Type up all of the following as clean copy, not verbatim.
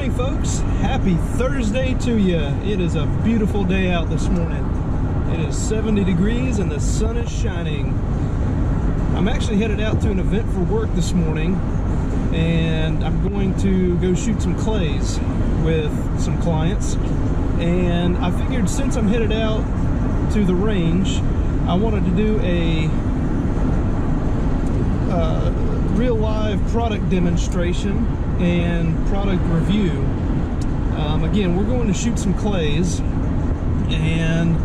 morning, folks. Happy Thursday to you. It is a beautiful day out this morning. It is 70 degrees and the sun is shining. I'm actually headed out to an event for work this morning, and I'm going to go shoot some clays with some clients. And I figured since I'm headed out to the range, I wanted to do a real live product demonstration and product review. Again, we're going to shoot some clays and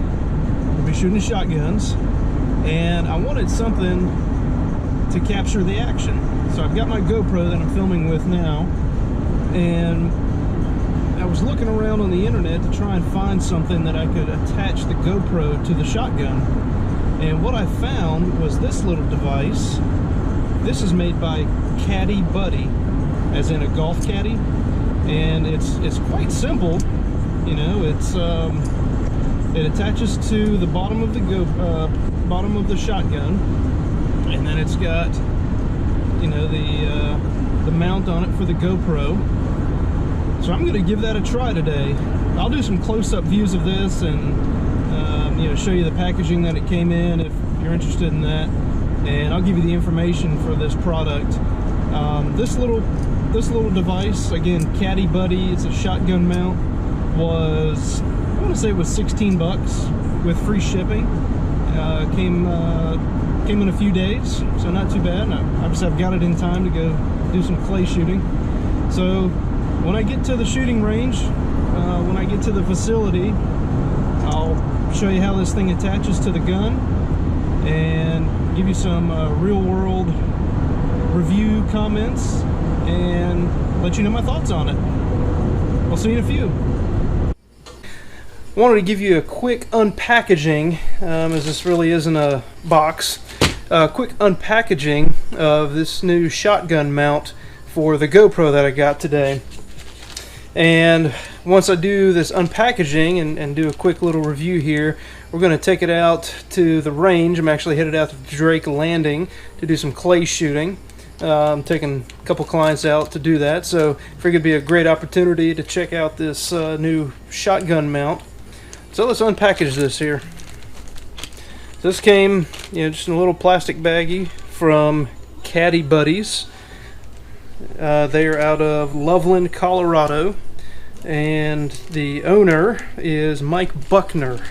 we'll be shooting shotguns, and I wanted something to capture the action. So I've got my GoPro that I'm filming with now, and I was looking around on the internet to try and find something that I could attach the GoPro to the shotgun. And what I found was this little device. This is made by Caddie Buddy, as in a golf caddy, and it's quite simple. You know, it attaches to the bottom of the bottom of the shotgun, and then it's got, you know, the mount on it for the GoPro. So I'm going to give that a try today. I'll do some close-up views of this and you know, show you the packaging that it came in if you're interested in that, and I'll give you the information for this product. This little device, again, Caddie Buddy, it's a shotgun mount, was, I want to say it was 16 bucks with free shipping. Came in a few days, so not too bad. Obviously I've got it in time to go do some clay shooting. So when I get to the shooting range, when I get to the facility, I'll show you how this thing attaches to the gun and give you some real world review comments and let you know my thoughts on it. I'll see you in a few. I wanted to give you a quick unpackaging, as this really isn't a box. Quick unpackaging of this new shotgun mount for the GoPro that I got today. And once I do this unpackaging and do a quick little review here, we're going to take it out to the range. I'm actually headed out to Drake Landing to do some clay shooting. I'm taking a couple clients out to do that, so I figured it'd be a great opportunity to check out this new shotgun mount. So let's unpackage this here. This came, you know, just in a little plastic baggie from Caddie Buddies. They are out of Loveland, Colorado, and the owner is Mike Buckner.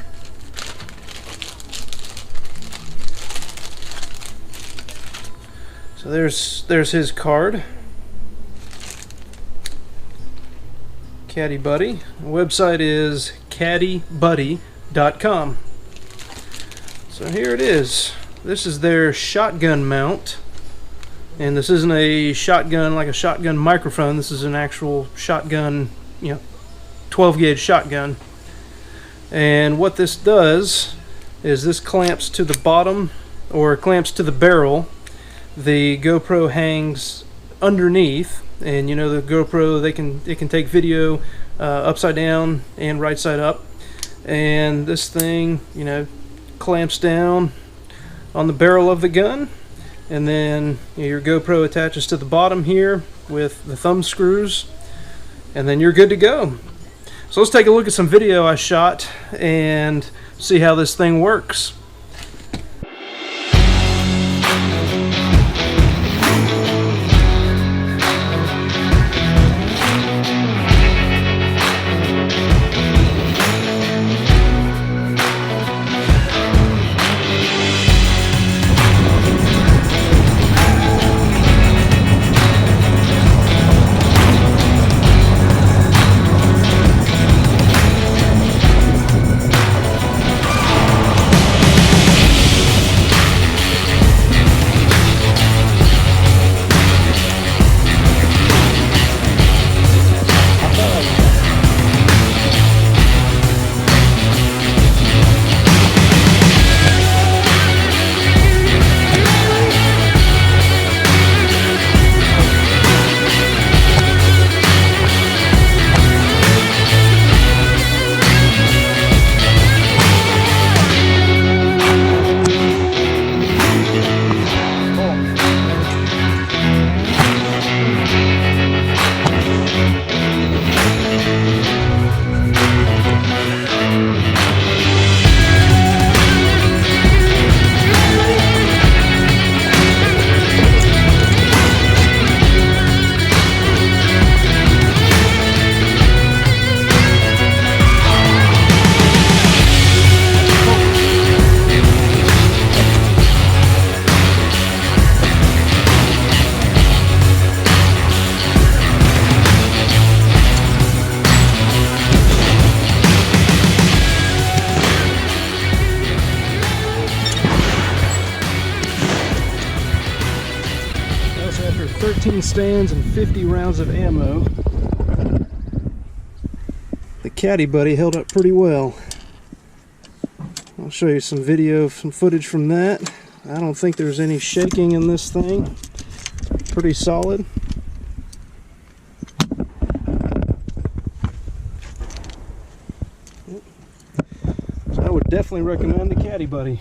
So there's his card. Caddie Buddy. The website is caddiebuddy.com. So here it is. This is their shotgun mount. And this isn't a shotgun like a shotgun microphone. This is an actual shotgun, you know, 12 gauge shotgun. And what this does is this clamps to the bottom, or clamps to the barrel. The GoPro hangs underneath, and you know the GoPro, it can take video upside down and right side up. And this thing, you know, clamps down on the barrel of the gun. And then your GoPro attaches to the bottom here with the thumb screws, and then you're good to go. So let's take a look at some video I shot and see how this thing works. 16 stands and 50 rounds of ammo. The Caddie Buddy held up pretty well. I'll show you some footage from that. I don't think there's any shaking in this thing. Pretty solid. So I would definitely recommend the Caddie Buddy.